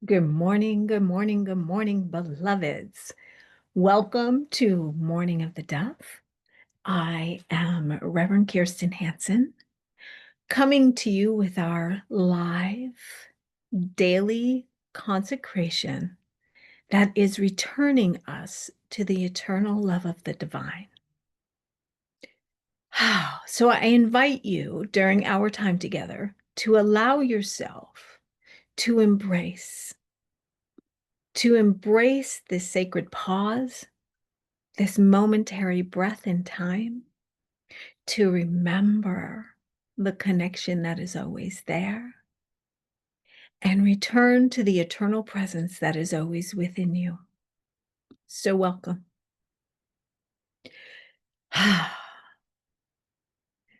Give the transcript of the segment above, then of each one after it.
Good morning, good morning, good morning, beloveds. Welcome to Morning of the Dove. I am Reverend Kirstin Hanson, coming to you with our live daily consecration that is returning us to the eternal love of the divine. So I invite you during our time together to allow yourself to embrace this sacred pause, this momentary breath in time, to remember the connection that is always there, and return to the eternal presence that is always within you. So welcome.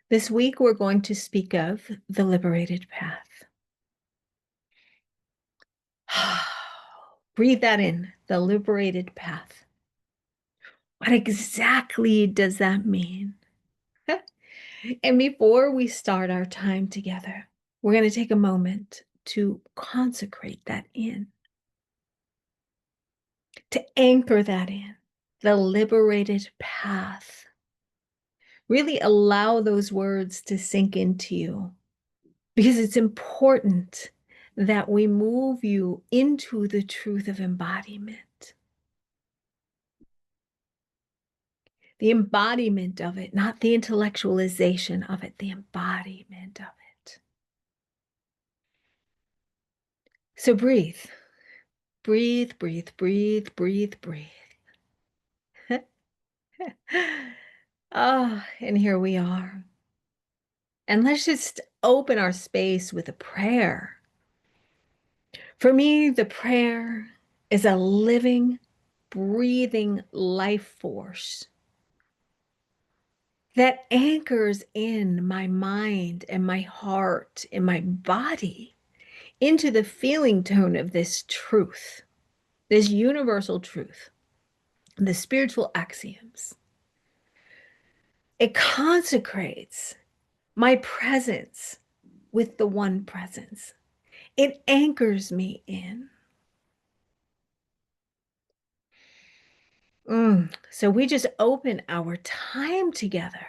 This week, we're going to speak of the liberated path. Breathe that in, the liberated path. What exactly does that mean? And before we start our time together, we're going to take a moment to consecrate that in, to anchor that in, the liberated path. Really allow those words to sink into you, because it's important that we move you into the truth of embodiment. The embodiment of it, not the intellectualization of it, the embodiment of it. So breathe, breathe, breathe, breathe, breathe, breathe. And here we are. And let's just open our space with a prayer. For me, the prayer is a living, breathing life force that anchors in my mind and my heart and my body into the feeling tone of this truth, this universal truth, the spiritual axioms. It consecrates my presence with the one presence. It anchors me in. So we just open our time together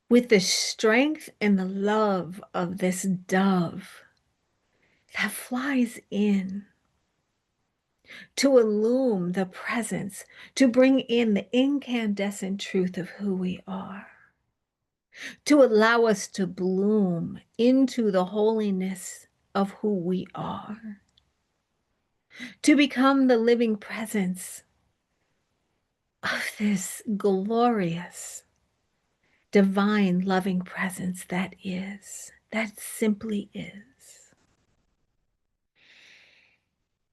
with the strength and the love of this dove that flies in to illumine the presence, to bring in the incandescent truth of who we are, to allow us to bloom into the holiness of who we are, to become the living presence of this glorious, divine, loving presence that simply is.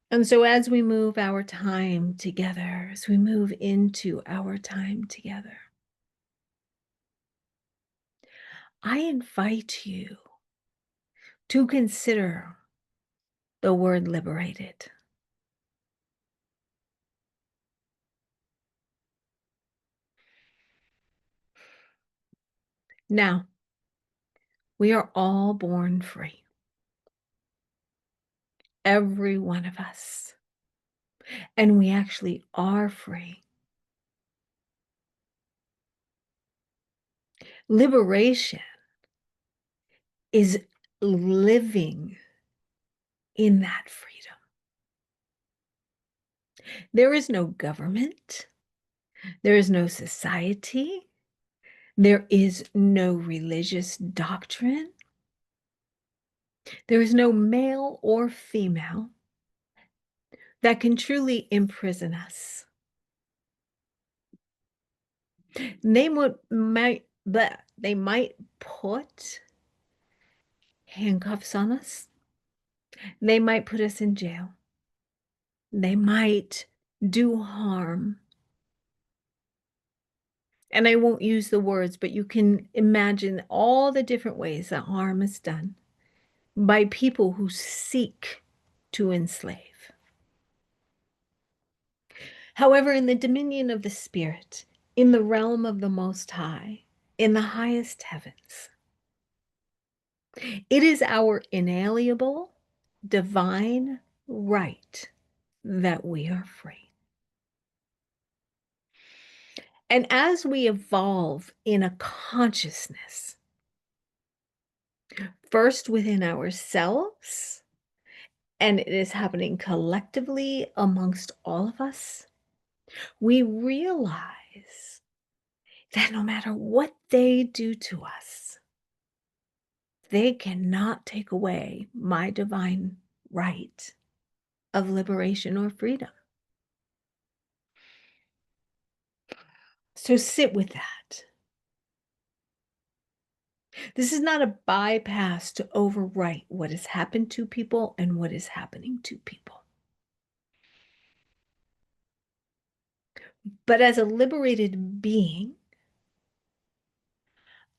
And so as we move our time together, as we move into our time together, I invite you to consider the word liberated. Now, we are all born free. Every one of us. And we actually are free. Liberation is living in that freedom. There is no government. There is no society. There is no religious doctrine. There is no male or female that can truly imprison us. They might put handcuffs on us. They might put us in jail. They might do harm. And I won't use the words, but you can imagine all the different ways that harm is done by people who seek to enslave. However, in the dominion of the Spirit, in the realm of the Most High, in the highest heavens, it is our inalienable, divine right that we are free. And as we evolve in a consciousness, first within ourselves, and it is happening collectively amongst all of us, we realize that no matter what they do to us, they cannot take away my divine right of liberation or freedom. So sit with that. This is not a bypass to overwrite what has happened to people and what is happening to people. But as a liberated being,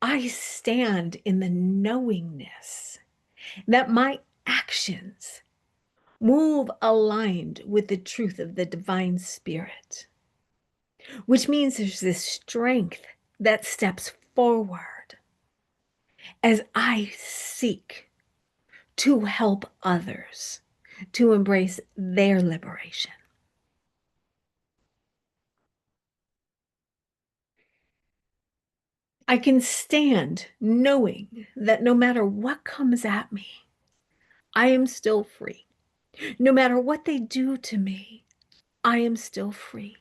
I stand in the knowingness that my actions move aligned with the truth of the divine spirit, which means there's this strength that steps forward as I seek to help others to embrace their liberation. I can stand knowing that no matter what comes at me, I am still free. No matter what they do to me, I am still free.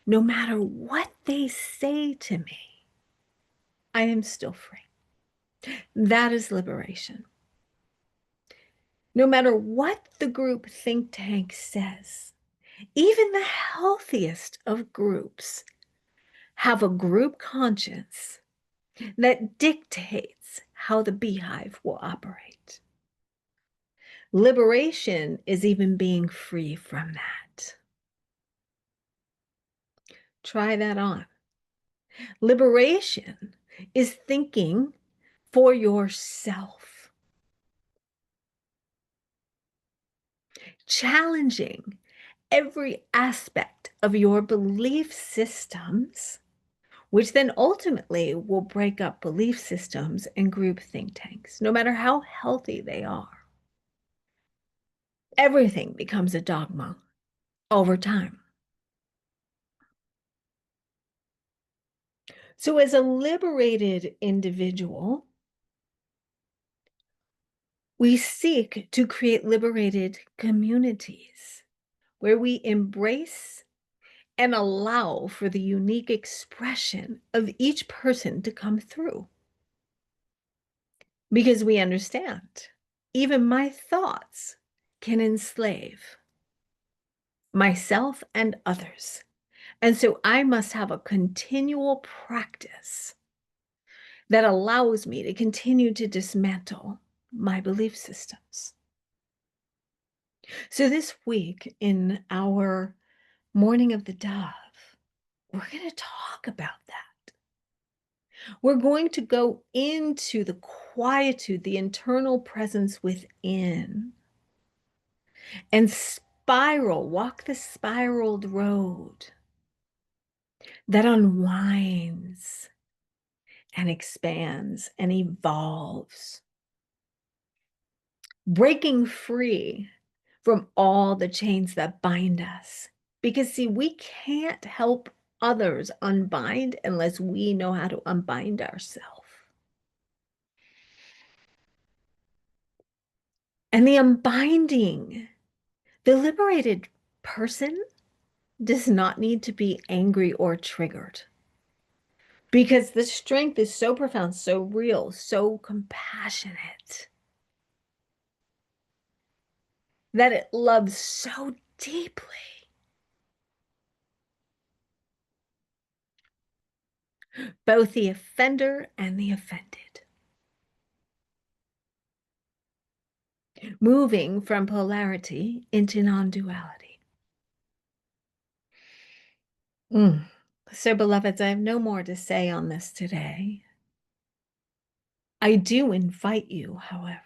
No matter what they say to me, I am still free. That is liberation. No matter what the group think tank says, even the healthiest of groups have a group conscience that dictates how the beehive will operate. Liberation is even being free from that. Try that on. Liberation is thinking for yourself, challenging every aspect of your belief systems, which then ultimately will break up belief systems and group think tanks, no matter how healthy they are. Everything becomes a dogma over time. So as a liberated individual, we seek to create liberated communities where we embrace and allow for the unique expression of each person to come through. Because we understand, even my thoughts can enslave myself and others. And so I must have a continual practice that allows me to continue to dismantle my belief systems. So this week in our Morning of the Dove, we're going to talk about that. We're going to go into the quietude, the internal presence within, and walk the spiraled road that unwinds and expands and evolves, breaking free from all the chains that bind us. Because, see, we can't help others unbind unless we know how to unbind ourselves. And the unbinding, the liberated person does not need to be angry or triggered. Because the strength is so profound, so real, so compassionate, that it loves so deeply. Both the offender and the offended. Moving from polarity into non-duality. So, beloveds, I have no more to say on this today. I do invite you, however,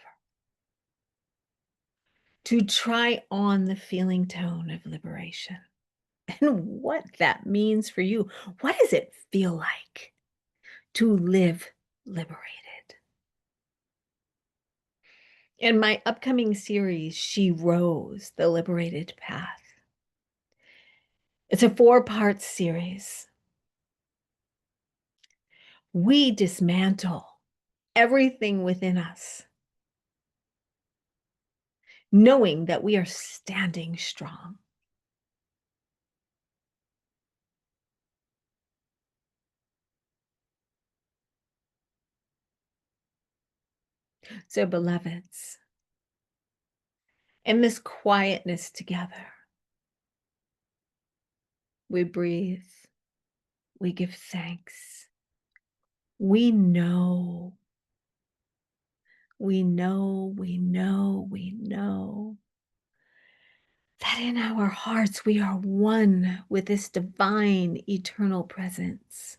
to try on the feeling tone of liberation and what that means for you. What does it feel like to live liberated? In my upcoming series, She Rose, The Liberated Path. It's a 4-part series. We dismantle everything within us, knowing that we are standing strong. So, beloveds, in this quietness together, we breathe, we give thanks. We know, we know, we know, we know that in our hearts we are one with this divine eternal presence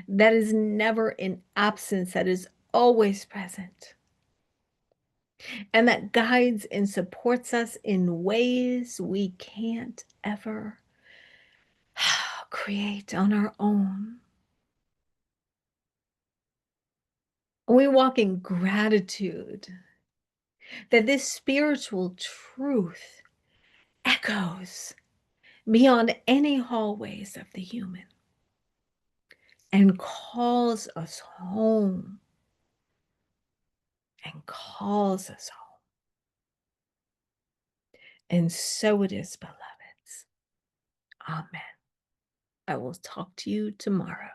that is never in absence, that is always present, and that guides and supports us in ways we can't ever create on our own. We walk in gratitude that this spiritual truth echoes beyond any hallways of the human and calls us home and calls us home. And so it is, beloveds. Amen. I will talk to you tomorrow.